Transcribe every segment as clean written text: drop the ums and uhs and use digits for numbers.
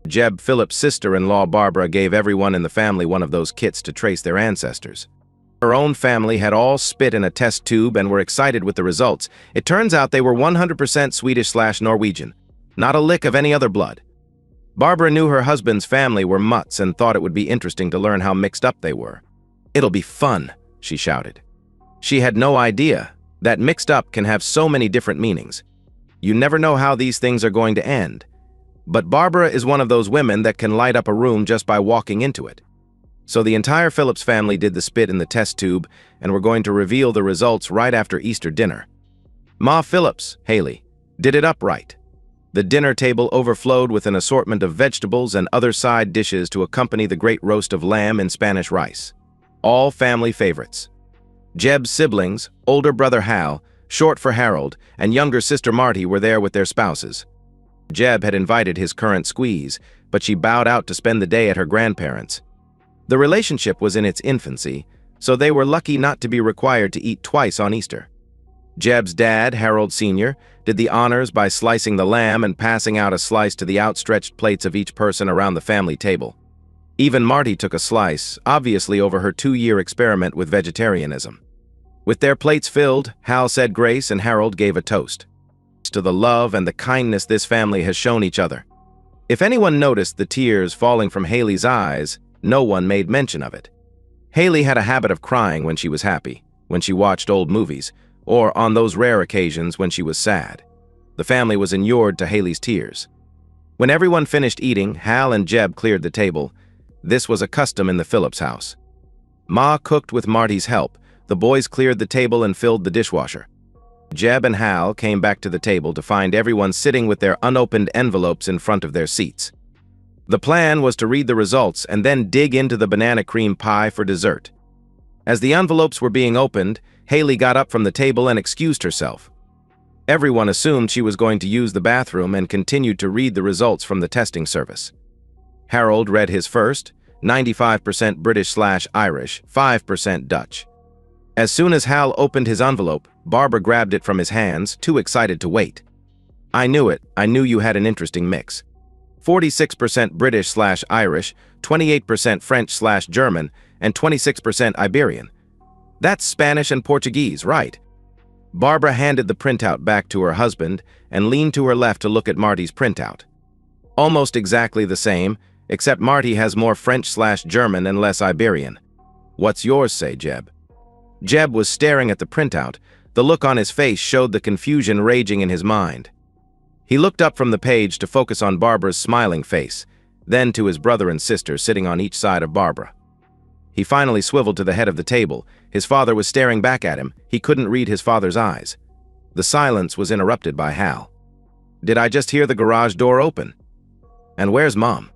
Jeb Philip's sister-in-law Barbara gave everyone in the family one of those kits to trace their ancestors. Her own family had all spit in a test tube and were excited with the results. It turns out they were 100% Swedish/Norwegian, not a lick of any other blood. Barbara knew her husband's family were mutts and thought it would be interesting to learn how mixed up they were. "It'll be fun," she shouted. She had no idea that mixed up can have so many different meanings. You never know how these things are going to end. But Barbara is one of those women that can light up a room just by walking into it. So the entire Phillips family did the spit in the test tube and were going to reveal the results right after Easter dinner. Ma Phillips, Haley, did it up right. The dinner table overflowed with an assortment of vegetables and other side dishes to accompany the great roast of lamb and Spanish rice. All family favorites. Jeb's siblings, older brother Hal, short for Harold, and younger sister Marty were there with their spouses. Jeb had invited his current squeeze, but she bowed out to spend the day at her grandparents'. The relationship was in its infancy, so they were lucky not to be required to eat twice on Easter. Jeb's dad, Harold Sr., did the honors by slicing the lamb and passing out a slice to the outstretched plates of each person around the family table. Even Marty took a slice, obviously over her 2-year experiment with vegetarianism. With their plates filled, Hal said grace and Harold gave a toast to the love and the kindness this family has shown each other. If anyone noticed the tears falling from Haley's eyes, no one made mention of it. Haley had a habit of crying when she was happy, when she watched old movies, or on those rare occasions when she was sad. The family was inured to Haley's tears. When everyone finished eating, Hal and Jeb cleared the table. This was a custom in the Phillips house. Ma cooked with Marty's help. The boys cleared the table and filled the dishwasher. Jeb and Hal came back to the table to find everyone sitting with their unopened envelopes in front of their seats. The plan was to read the results and then dig into the banana cream pie for dessert. As the envelopes were being opened, Haley got up from the table and excused herself. Everyone assumed she was going to use the bathroom and continued to read the results from the testing service. Harold read his first, 95% British/Irish, 5% Dutch. As soon as Hal opened his envelope, Barbara grabbed it from his hands, too excited to wait. "I knew it. I knew you had an interesting mix. 46% British/Irish, 28% French/German, and 26% Iberian. That's Spanish and Portuguese, right?" Barbara handed the printout back to her husband and leaned to her left to look at Marty's printout. Almost exactly the same, except Marty has more French/German and less Iberian. "What's yours say, Jeb?" Jeb was staring at the printout. The look on his face showed the confusion raging in his mind. He looked up from the page to focus on Barbara's smiling face, then to his brother and sister sitting on each side of Barbara. He finally swiveled to the head of the table. His father was staring back at him. He couldn't read his father's eyes. The silence was interrupted by Hal. "Did I just hear the garage door open? And where's Mom?"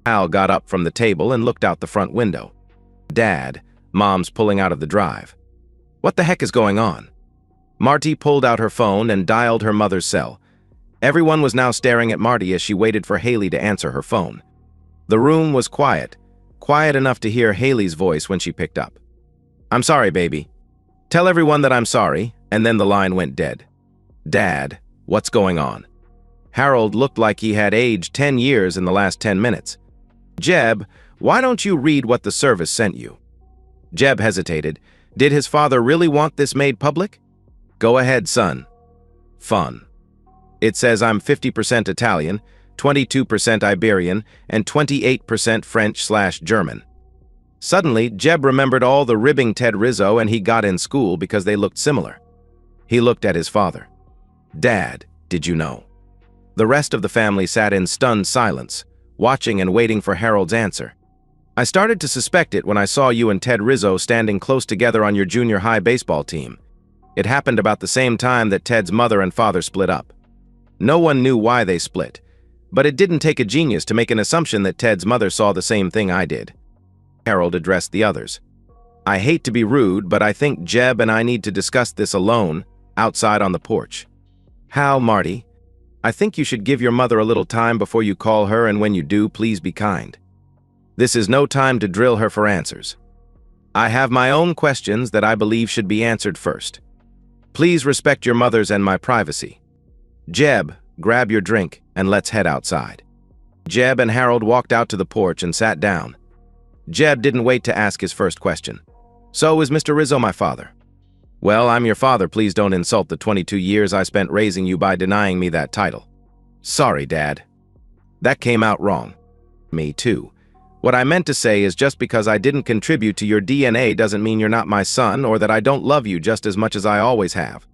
Hal got up from the table and looked out the front window. "Dad, Mom's pulling out of the drive." "What the heck is going on?" Marty pulled out her phone and dialed her mother's cell. Everyone was now staring at Marty as she waited for Haley to answer her phone. The room was quiet enough to hear Haley's voice when she picked up. "I'm sorry, baby. Tell everyone that I'm sorry," and then the line went dead. "Dad, what's going on?" Harold looked like he had aged 10 years in the last 10 minutes. "Jeb, why don't you read what the service sent you?" Jeb hesitated. Did his father really want this made public? "Go ahead, son." "Fun. It says I'm 50% Italian, 22% Iberian, and 28% French/German. Suddenly, Jeb remembered all the ribbing Ted Rizzo and he got in school because they looked similar. He looked at his father. "Dad, did you know?" The rest of the family sat in stunned silence, watching and waiting for Harold's answer. "I started to suspect it when I saw you and Ted Rizzo standing close together on your junior high baseball team. It happened about the same time that Ted's mother and father split up. No one knew why they split, but it didn't take a genius to make an assumption that Ted's mother saw the same thing I did." Harold addressed the others. "I hate to be rude, but I think Jeb and I need to discuss this alone, outside on the porch. Hal, Marty, I think you should give your mother a little time before you call her, and when you do, please be kind. This is no time to drill her for answers. I have my own questions that I believe should be answered first. Please respect your mother's and my privacy. Jeb, grab your drink and let's head outside." Jeb and Harold walked out to the porch and sat down. Jeb didn't wait to ask his first question. "So is Mr. Rizzo my father?" "Well, I'm your father. Please don't insult the 22 years I spent raising you by denying me that title." "Sorry, Dad. That came out wrong." "Me too. What I meant to say is just because I didn't contribute to your DNA doesn't mean you're not my son or that I don't love you just as much as I always have.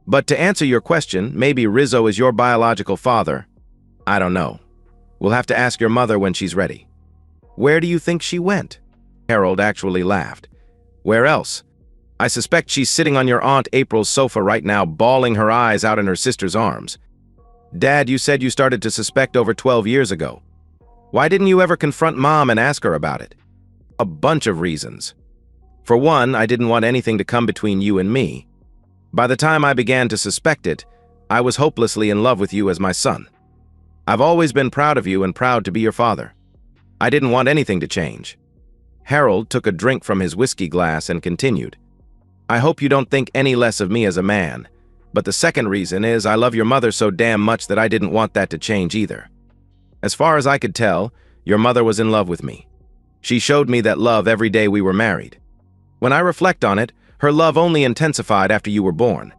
But to answer your question, maybe Rizzo is your biological father. I don't know. We'll have to ask your mother when she's ready." "Where do you think she went?" Harold actually laughed. "Where else? I suspect she's sitting on your Aunt April's sofa right now, bawling her eyes out in her sister's arms." "Dad, you said you started to suspect over 12 years ago. Why didn't you ever confront Mom and ask her about it?" "A bunch of reasons. For one, I didn't want anything to come between you and me. By the time I began to suspect it, I was hopelessly in love with you as my son. I've always been proud of you and proud to be your father. I didn't want anything to change." Harold took a drink from his whiskey glass and continued. "I hope you don't think any less of me as a man, but the second reason is I love your mother so damn much that I didn't want that to change either. As far as I could tell, your mother was in love with me. She showed me that love every day we were married. When I reflect on it, her love only intensified after you were born.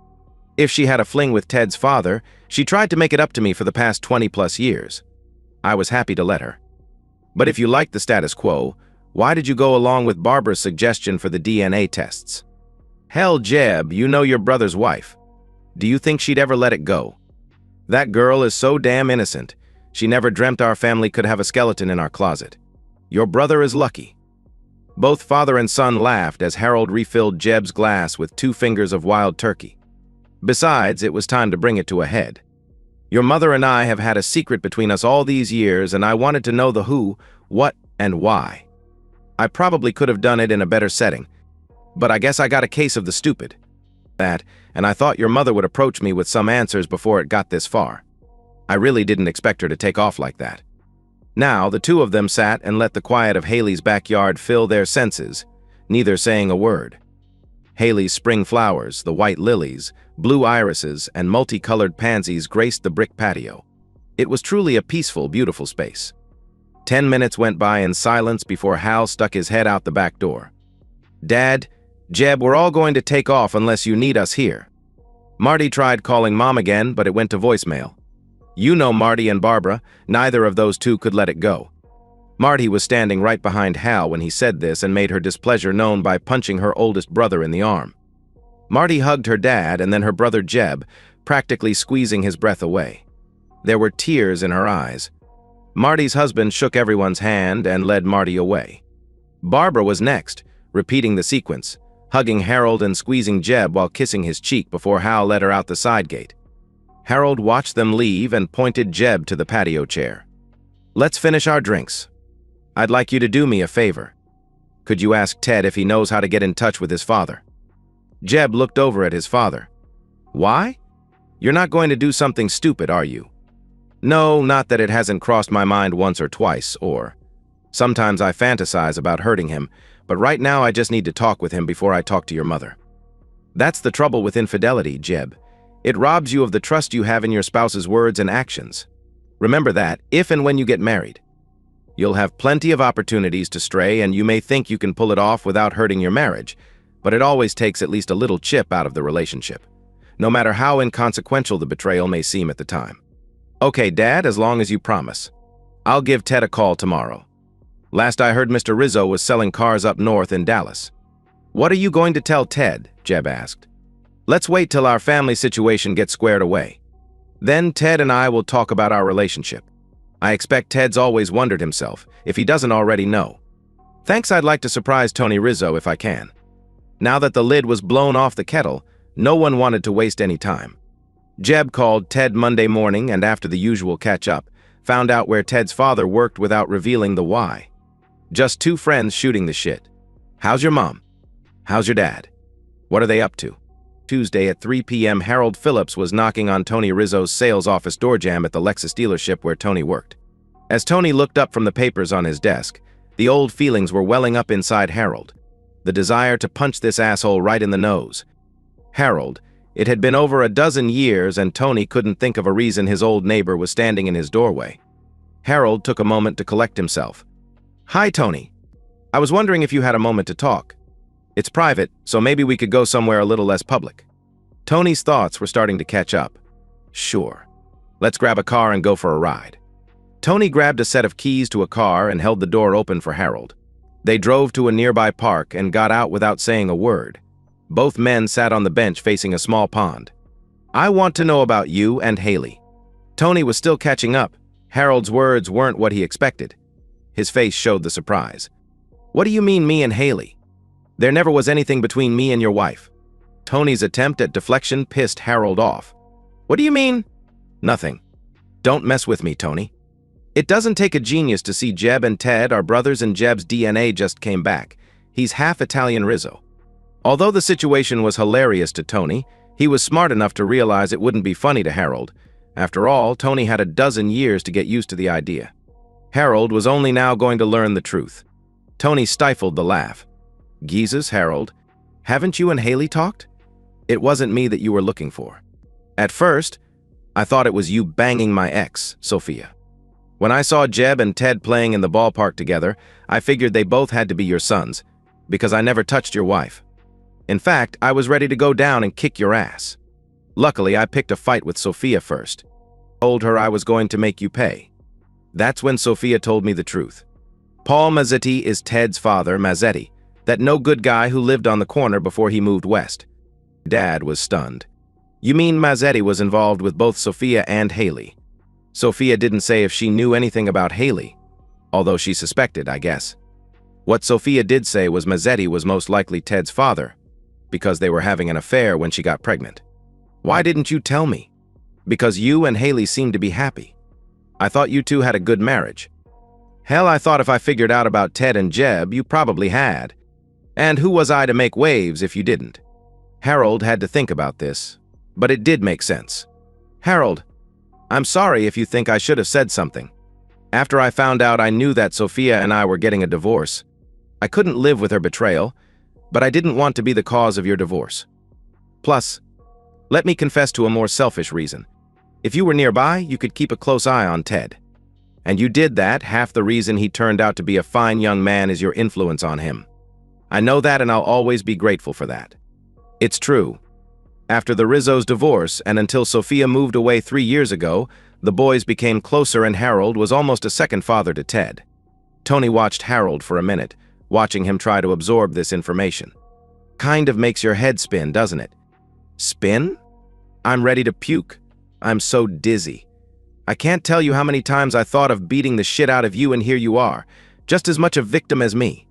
If she had a fling with Ted's father, she tried to make it up to me for the past 20+ years. I was happy to let her. But if you liked the status quo, why did you go along with Barbara's suggestion for the DNA tests? Hell, Jeb, you know your brother's wife. Do you think she'd ever let it go? That girl is so damn innocent. She never dreamt our family could have a skeleton in our closet. Your brother is lucky." Both father and son laughed as Harold refilled Jeb's glass with 2 fingers of wild turkey. "Besides, it was time to bring it to a head. Your mother and I have had a secret between us all these years, and I wanted to know the who, what, and why. I probably could have done it in a better setting, but I guess I got a case of the stupid. And I thought your mother would approach me with some answers before it got this far. I really didn't expect her to take off like that." Now, the two of them sat and let the quiet of Haley's backyard fill their senses, neither saying a word. Haley's spring flowers, the white lilies, blue irises, and multicolored pansies graced the brick patio. It was truly a peaceful, beautiful space. 10 minutes went by in silence before Hal stuck his head out the back door. "Dad, Jeb, we're all going to take off unless you need us here." Marty tried calling Mom again, but it went to voicemail. You know Marty and Barbara, neither of those two could let it go. Marty was standing right behind Hal when he said this and made her displeasure known by punching her oldest brother in the arm. Marty hugged her dad and then her brother Jeb, practically squeezing his breath away. There were tears in her eyes. Marty's husband shook everyone's hand and led Marty away. Barbara was next, repeating the sequence, hugging Harold and squeezing Jeb while kissing his cheek before Hal led her out the side gate. Harold watched them leave and pointed Jeb to the patio chair. "Let's finish our drinks. I'd like you to do me a favor. Could you ask Ted if he knows how to get in touch with his father?" Jeb looked over at his father. "Why? You're not going to do something stupid, are you?" "No, not that it hasn't crossed my mind once or twice, or sometimes I fantasize about hurting him, but right now I just need to talk with him before I talk to your mother. That's the trouble with infidelity, Jeb. It robs you of the trust you have in your spouse's words and actions. Remember that, if and when you get married. You'll have plenty of opportunities to stray, and you may think you can pull it off without hurting your marriage, but it always takes at least a little chip out of the relationship, no matter how inconsequential the betrayal may seem at the time. Okay, Dad, as long as you promise. I'll give Ted a call tomorrow. Last I heard, Mr. Rizzo was selling cars up north in Dallas." "What are you going to tell Ted?" Jeb asked. "Let's wait till our family situation gets squared away. Then Ted and I will talk about our relationship. I expect Ted's always wondered himself, if he doesn't already know. Thanks, I'd like to surprise Tony Rizzo if I can." Now that the lid was blown off the kettle, no one wanted to waste any time. Jeb called Ted Monday morning and after the usual catch-up, found out where Ted's father worked without revealing the why. Just two friends shooting the shit. "How's your mom? How's your dad? What are they up to?" Tuesday at 3 p.m. Harold Phillips was knocking on Tony Rizzo's sales office door jamb at the Lexus dealership where Tony worked. As Tony looked up from the papers on his desk, the old feelings were welling up inside Harold. The desire to punch this asshole right in the nose. Harold, it had been over a dozen years and Tony couldn't think of a reason his old neighbor was standing in his doorway. Harold took a moment to collect himself. "Hi, Tony. I was wondering if you had a moment to talk. It's private, so maybe we could go somewhere a little less public." Tony's thoughts were starting to catch up. "Sure. Let's grab a car and go for a ride." Tony grabbed a set of keys to a car and held the door open for Harold. They drove to a nearby park and got out without saying a word. Both men sat on the bench facing a small pond. "I want to know about you and Haley." Tony was still catching up. Harold's words weren't what he expected. His face showed the surprise. "What do you mean, me and Haley? There never was anything between me and your wife." Tony's attempt at deflection pissed Harold off. "What do you mean?" "Nothing. Don't mess with me, Tony. It doesn't take a genius to see Jeb and Ted are brothers, and Jeb's DNA just came back. He's half Italian Rizzo." Although the situation was hilarious to Tony, he was smart enough to realize it wouldn't be funny to Harold. After all, Tony had a dozen years to get used to the idea. Harold was only now going to learn the truth. Tony stifled the laugh. "Jesus, Harold, haven't you and Haley talked? It wasn't me that you were looking for. At first, I thought it was you banging my ex, Sophia. When I saw Jeb and Ted playing in the ballpark together, I figured they both had to be your sons, because I never touched your wife. In fact, I was ready to go down and kick your ass. Luckily, I picked a fight with Sophia first. Told her I was going to make you pay. That's when Sophia told me the truth. Paul Mazzetti is Ted's father, Mazzetti, that no good guy who lived on the corner before he moved west." Dad was stunned. "You mean Mazzetti was involved with both Sophia and Haley?" Sophia didn't say if she knew anything about Haley, although she suspected, I guess. What Sophia did say was Mazzetti was most likely Ted's father, because they were having an affair when she got pregnant. "Why didn't you tell me?" "Because you and Haley seemed to be happy. I thought you two had a good marriage." "Hell, I thought if I figured out about Ted and Jeb, you probably had. And who was I to make waves if you didn't?" Harold had to think about this, but it did make sense. "Harold, I'm sorry if you think I should have said something. After I found out, I knew that Sophia and I were getting a divorce. I couldn't live with her betrayal, but I didn't want to be the cause of your divorce. Plus, let me confess to a more selfish reason. If you were nearby, you could keep a close eye on Ted. And you did that. Half the reason he turned out to be a fine young man is your influence on him. I know that, and I'll always be grateful for that. It's true. After the Rizzo's divorce, and until Sophia moved away 3 years ago, the boys became closer, and Harold was almost a second father to Ted." Tony watched Harold for a minute, watching him try to absorb this information. "Kind of makes your head spin, doesn't it?" "Spin? I'm ready to puke. I'm so dizzy. I can't tell you how many times I thought of beating the shit out of you, and here you are, just as much a victim as me.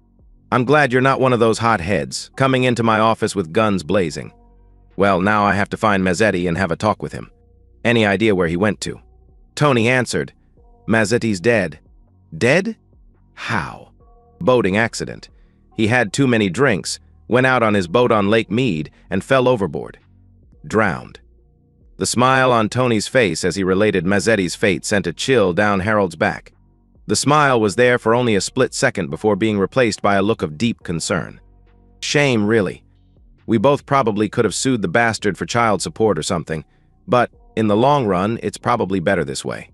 I'm glad you're not one of those hot heads, coming into my office with guns blazing. Well, now I have to find Mazzetti and have a talk with him. Any idea where he went to?" Tony answered, "Mazzetti's dead." "Dead? How?" "Boating accident. He had too many drinks, went out on his boat on Lake Mead, and fell overboard. Drowned." The smile on Tony's face as he related Mazzetti's fate sent a chill down Harold's back. The smile was there for only a split second before being replaced by a look of deep concern. "Shame, really. We both probably could have sued the bastard for child support or something, but in the long run, it's probably better this way.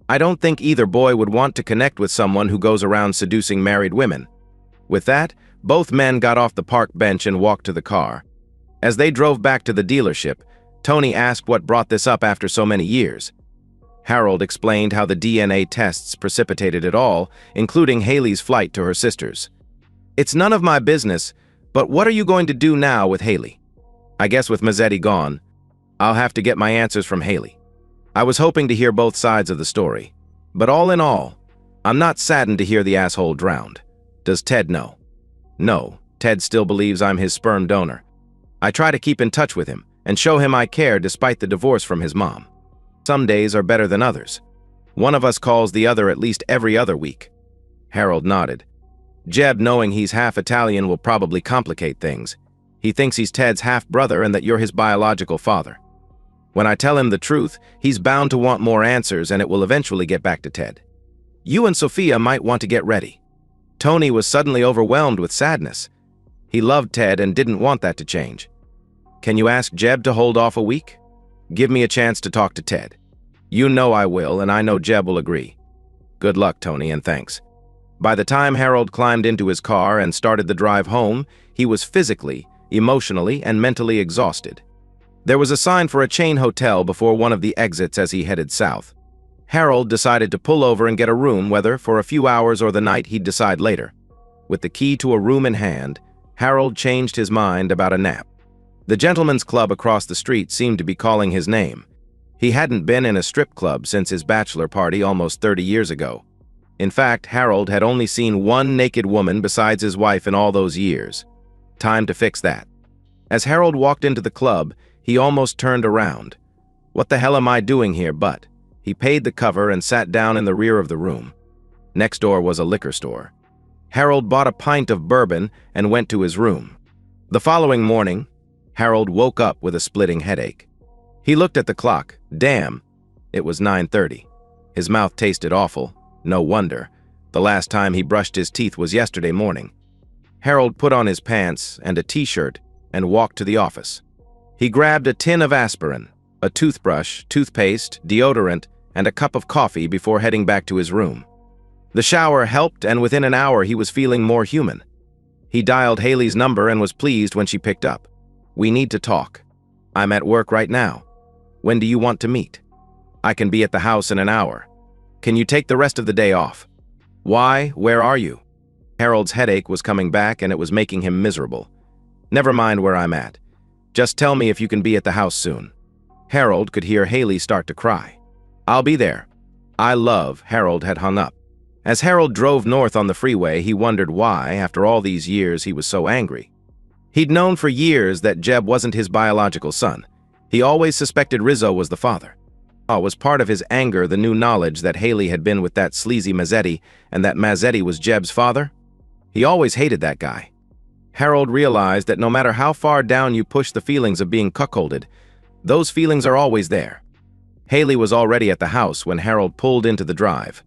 I don't think either boy would want to connect with someone who goes around seducing married women." With that, both men got off the park bench and walked to the car. As they drove back to the dealership, Tony asked what brought this up after so many years. Harold explained how the DNA tests precipitated it all, including Haley's flight to her sister's. "It's none of my business, but what are you going to do now with Haley? I guess with Mazzetti gone, I'll have to get my answers from Haley." I was hoping to hear both sides of the story, but all in all, I'm not saddened to hear the asshole drowned. Does Ted know? No, Ted still believes I'm his sperm donor. I try to keep in touch with him and show him I care despite the divorce from his mom. Some days are better than others. One of us calls the other at least every other week. Harold nodded. Jeb, knowing he's half Italian, will probably complicate things. He thinks he's Ted's half-brother and that you're his biological father. When I tell him the truth, he's bound to want more answers, and it will eventually get back to Ted. You and Sophia might want to get ready. Tony was suddenly overwhelmed with sadness. He loved Ted and didn't want that to change. Can you ask Jeb to hold off a week? Give me a chance to talk to Ted. You know I will, and I know Jeb will agree. Good luck, Tony, and thanks. By the time Harold climbed into his car and started the drive home, he was physically, emotionally, and mentally exhausted. There was a sign for a chain hotel before one of the exits as he headed south. Harold decided to pull over and get a room, whether for a few hours or the night he'd decide later. With the key to a room in hand, Harold changed his mind about a nap. The gentleman's club across the street seemed to be calling his name. He hadn't been in a strip club since his bachelor party almost 30 years ago. In fact, Harold had only seen one naked woman besides his wife in all those years. Time to fix that. As Harold walked into the club, he almost turned around. What the hell am I doing here, but? He paid the cover and sat down in the rear of the room. Next door was a liquor store. Harold bought a pint of bourbon and went to his room. The following morning, Harold woke up with a splitting headache. He looked at the clock. Damn, it was 9:30. His mouth tasted awful. No wonder. The last time he brushed his teeth was yesterday morning. Harold put on his pants and a t-shirt and walked to the office. He grabbed a tin of aspirin, a toothbrush, toothpaste, deodorant, and a cup of coffee before heading back to his room. The shower helped, and within an hour he was feeling more human. He dialed Haley's number and was pleased when she picked up. "We need to talk. I'm at work right now. When do you want to meet? I can be at the house in an hour. Can you take the rest of the day off?" "Why? Where are you?" Harold's headache was coming back and it was making him miserable. "Never mind where I'm at. Just tell me if you can be at the house soon." Harold could hear Haley start to cry. "I'll be there." Harold had hung up. As Harold drove north on the freeway, he wondered why, after all these years, he was so angry. He'd known for years that Jeb wasn't his biological son. He always suspected Rizzo was the father. Was part of his anger the new knowledge that Haley had been with that sleazy Mazzetti and that Mazzetti was Jeb's father? He always hated that guy. Harold realized that no matter how far down you push the feelings of being cuckolded, those feelings are always there. Haley was already at the house when Harold pulled into the drive.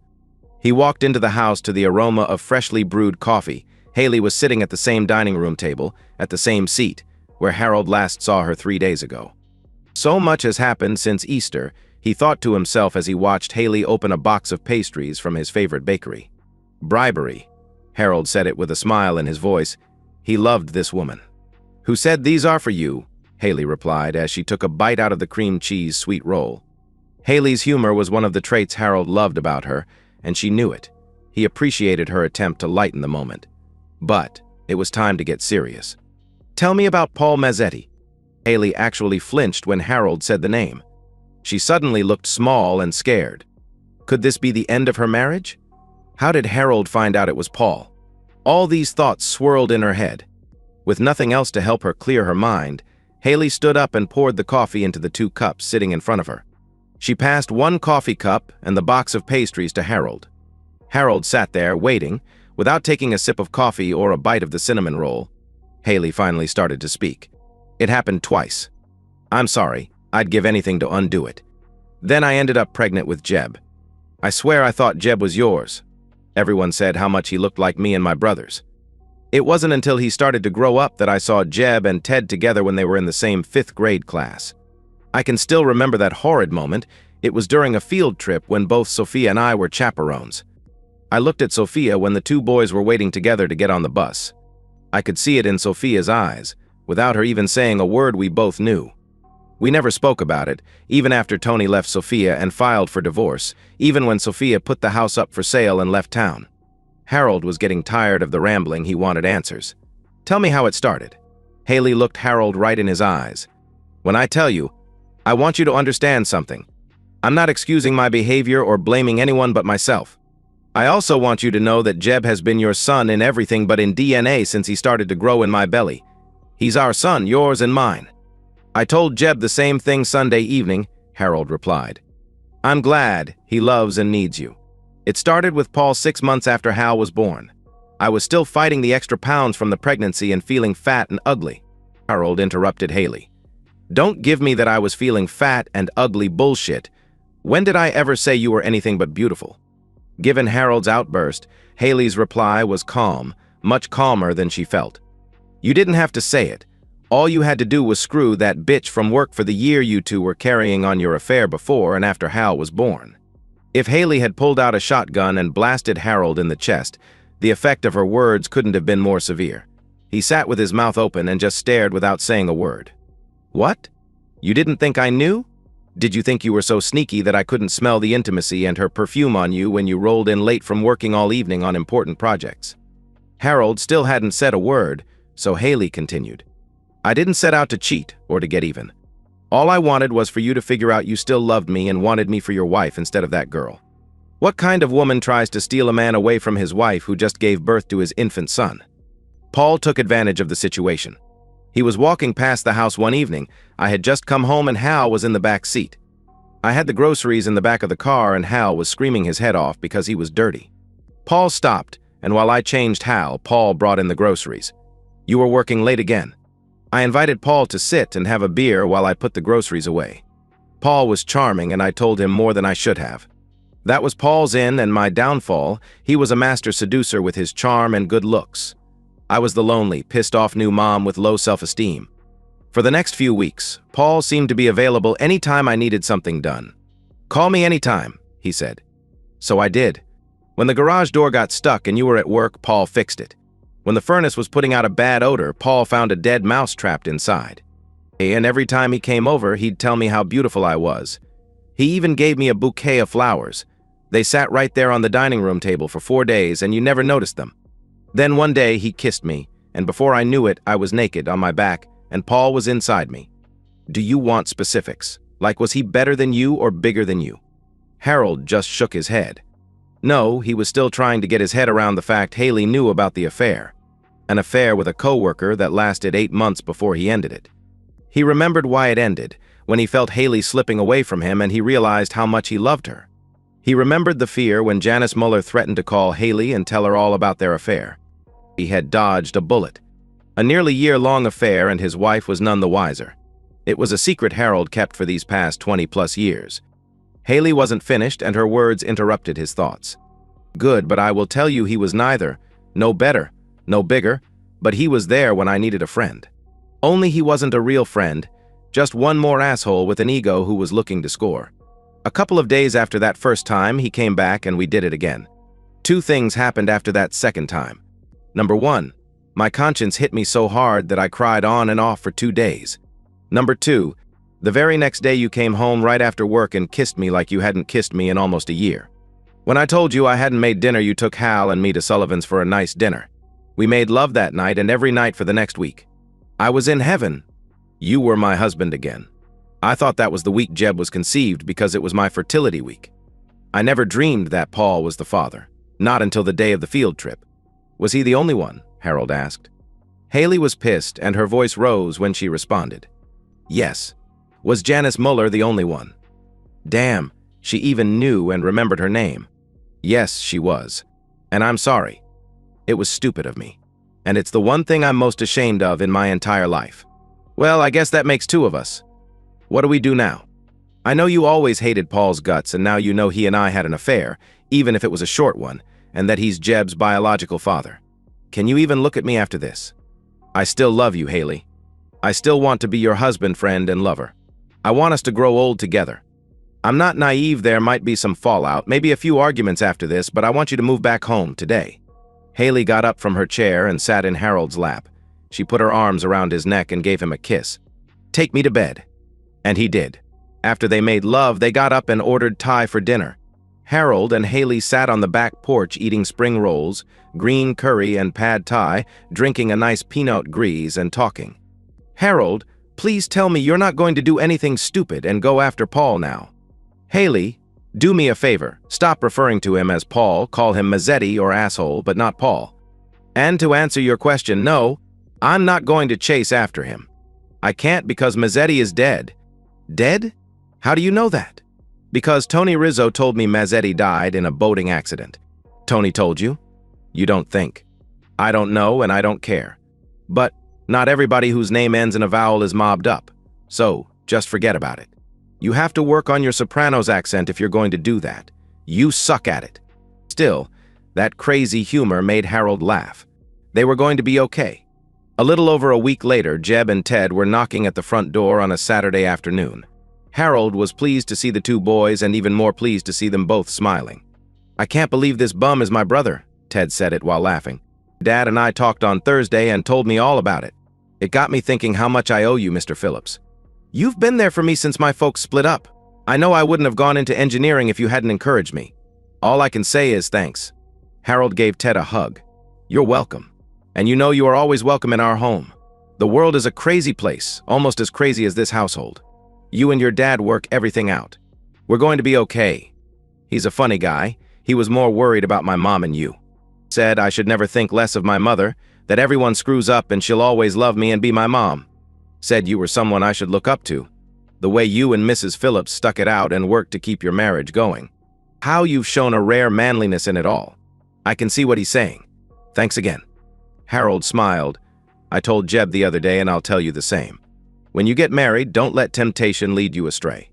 He walked into the house to the aroma of freshly brewed coffee. Haley was sitting at the same dining room table, at the same seat, where Harold last saw her 3 days ago. So much has happened since Easter, he thought to himself as he watched Haley open a box of pastries from his favorite bakery. Bribery. Harold said it with a smile in his voice. He loved this woman. "Who said these are for you?" Haley replied as she took a bite out of the cream cheese sweet roll. Haley's humor was one of the traits Harold loved about her, and she knew it. He appreciated her attempt to lighten the moment. But it was time to get serious. "Tell me about Paul Mazzetti." Haley actually flinched when Harold said the name. She suddenly looked small and scared. Could this be the end of her marriage? How did Harold find out it was Paul? All these thoughts swirled in her head. With nothing else to help her clear her mind, Haley stood up and poured the coffee into the 2 cups sitting in front of her. She passed 1 coffee cup and the box of pastries to Harold. Harold sat there, waiting, without taking a sip of coffee or a bite of the cinnamon roll. Haley finally started to speak. "It happened twice. I'm sorry. I'd give anything to undo it. Then I ended up pregnant with Jeb. I swear I thought Jeb was yours. Everyone said how much he looked like me and my brothers. It wasn't until he started to grow up that I saw Jeb and Ted together when they were in the same 5th grade class. I can still remember that horrid moment. It was during a field trip when both Sophia and I were chaperones. I looked at Sophia when the 2 boys were waiting together to get on the bus. I could see it in Sophia's eyes. Without her even saying a word, we both knew. We never spoke about it, even after Tony left Sophia and filed for divorce, even when Sophia put the house up for sale and left town. Harold was getting tired of the rambling. He wanted answers. "Tell me how it started." Haley looked Harold right in his eyes. "When I tell you, I want you to understand something. I'm not excusing my behavior or blaming anyone but myself. I also want you to know that Jeb has been your son in everything but in DNA since he started to grow in my belly. He's our son, yours and mine." "I told Jeb the same thing Sunday evening," Harold replied. "I'm glad he loves and needs you. It started with Paul 6 months after Hal was born. I was still fighting the extra pounds from the pregnancy and feeling fat and ugly." Harold interrupted Haley. "Don't give me that I was feeling fat and ugly bullshit. When did I ever say you were anything but beautiful?" Given Harold's outburst, Haley's reply was calm, much calmer than she felt. "You didn't have to say it. All you had to do was screw that bitch from work for the year you 2 were carrying on your affair before and after Hal was born. If Haley had pulled out a shotgun and blasted Harold in the chest, the effect of her words couldn't have been more severe. He sat with his mouth open and just stared without saying a word. "What? You didn't think I knew? Did you think you were so sneaky that I couldn't smell the intimacy and her perfume on you when you rolled in late from working all evening on important projects?" Harold still hadn't said a word, so Haley continued. "I didn't set out to cheat or to get even. All I wanted was for you to figure out you still loved me and wanted me for your wife instead of that girl. What kind of woman tries to steal a man away from his wife who just gave birth to his infant son?" Paul took advantage of the situation. He was walking past the house one evening. I had just come home and Hal was in the back seat. I had the groceries in the back of the car and Hal was screaming his head off because he was dirty. Paul stopped, and while I changed Hal, Paul brought in the groceries. "You were working late again." I invited Paul to sit and have a beer while I put the groceries away. Paul was charming and I told him more than I should have. That was Paul's in and my downfall. He was a master seducer with his charm and good looks. I was the lonely, pissed-off new mom with low self-esteem. For the next few weeks, Paul seemed to be available anytime I needed something done. "Call me anytime," he said. So I did. When the garage door got stuck and you were at work, Paul fixed it. When the furnace was putting out a bad odor, Paul found a dead mouse trapped inside. And every time he came over, he'd tell me how beautiful I was. He even gave me a bouquet of flowers. They sat right there on the dining room table for 4 days and you never noticed them. Then one day he kissed me, and before I knew it, I was naked on my back and Paul was inside me. Do you want specifics? Like, was he better than you or bigger than you? Harold just shook his head. No, he was still trying to get his head around the fact Haley knew about the affair. An affair with a coworker that lasted 8 months before he ended it. He remembered why it ended, when he felt Haley slipping away from him and he realized how much he loved her. He remembered the fear when Janice Muller threatened to call Haley and tell her all about their affair. He had dodged a bullet. A nearly year-long affair and his wife was none the wiser. It was a secret Harold kept for these past 20-plus years. Haley wasn't finished and her words interrupted his thoughts. Good, but I will tell you he was neither. No better, no bigger, but he was there when I needed a friend. Only he wasn't a real friend, just one more asshole with an ego who was looking to score. A couple of days after that first time, he came back and we did it again. 2 things happened after that second time. Number 1, my conscience hit me so hard that I cried on and off for 2 days. Number 2, the very next day you came home right after work and kissed me like you hadn't kissed me in almost a year. When I told you I hadn't made dinner, you took Hal and me to Sullivan's for a nice dinner. We made love that night and every night for the next week. I was in heaven. You were my husband again. I thought that was the week Jeb was conceived because it was my fertility week. I never dreamed that Paul was the father, not until the day of the field trip. Was he the only one? Harold asked. Haley was pissed and her voice rose when she responded. Yes. Was Janice Muller the only one? Damn, she even knew and remembered her name. Yes, she was. And I'm sorry. It was stupid of me. And it's the one thing I'm most ashamed of in my entire life. Well, I guess that makes 2 of us. What do we do now? I know you always hated Paul's guts and now you know he and I had an affair, even if it was a short one, and that he's Jeb's biological father. Can you even look at me after this? I still love you, Haley. I still want to be your husband, friend, and lover. I want us to grow old together. I'm not naive, there might be some fallout, maybe a few arguments after this, but I want you to move back home today. Haley got up from her chair and sat in Harold's lap. She put her arms around his neck and gave him a kiss. Take me to bed. And he did. After they made love, they got up and ordered Thai for dinner. Harold and Haley sat on the back porch eating spring rolls, green curry and pad thai, drinking a nice Pinot Gris and talking. Harold, please tell me you're not going to do anything stupid and go after Paul now. Haley, do me a favor. Stop referring to him as Paul, call him Mazzetti or asshole, but not Paul. And to answer your question, no, I'm not going to chase after him. I can't because Mazzetti is dead. Dead? How do you know that? Because Tony Rizzo told me Mazzetti died in a boating accident. Tony told you? You don't think. I don't know and I don't care. But not everybody whose name ends in a vowel is mobbed up. So, just forget about it. You have to work on your Sopranos accent if you're going to do that. You suck at it. Still, that crazy humor made Harold laugh. They were going to be okay. A little over a week later, Jeb and Ted were knocking at the front door on a Saturday afternoon. Harold was pleased to see the two boys and even more pleased to see them both smiling. "I can't believe this bum is my brother," Ted said it while laughing. "Dad and I talked on Thursday and told me all about it. It got me thinking how much I owe you, Mr. Phillips. You've been there for me since my folks split up. I know I wouldn't have gone into engineering if you hadn't encouraged me. All I can say is thanks." Harold gave Ted a hug. "You're welcome. And you know you are always welcome in our home. The world is a crazy place, almost as crazy as this household. You and your dad work everything out. We're going to be okay." He's a funny guy. He was more worried about my mom and you. Said I should never think less of my mother, that everyone screws up and she'll always love me and be my mom. Said you were someone I should look up to. The way you and Mrs. Phillips stuck it out and worked to keep your marriage going. How you've shown a rare manliness in it all. I can see what he's saying. Thanks again." Harold smiled. "I told Jeb the other day and I'll tell you the same. When you get married, don't let temptation lead you astray.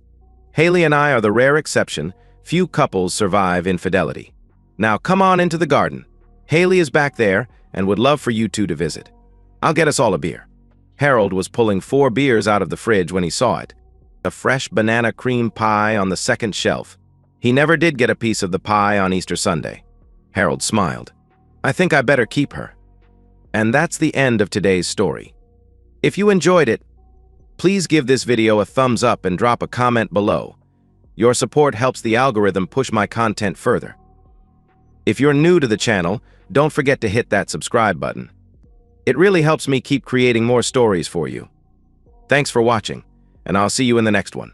Haley and I are the rare exception. Few couples survive infidelity. Now come on into the garden. Haley is back there and would love for you two to visit. I'll get us all a beer." Harold was pulling 4 beers out of the fridge when he saw it. A fresh banana cream pie on the second shelf. He never did get a piece of the pie on Easter Sunday. Harold smiled. "I think I better keep her." And that's the end of today's story. If you enjoyed it, please give this video a thumbs up and drop a comment below. Your support helps the algorithm push my content further. If you're new to the channel, don't forget to hit that subscribe button. It really helps me keep creating more stories for you. Thanks for watching, and I'll see you in the next one.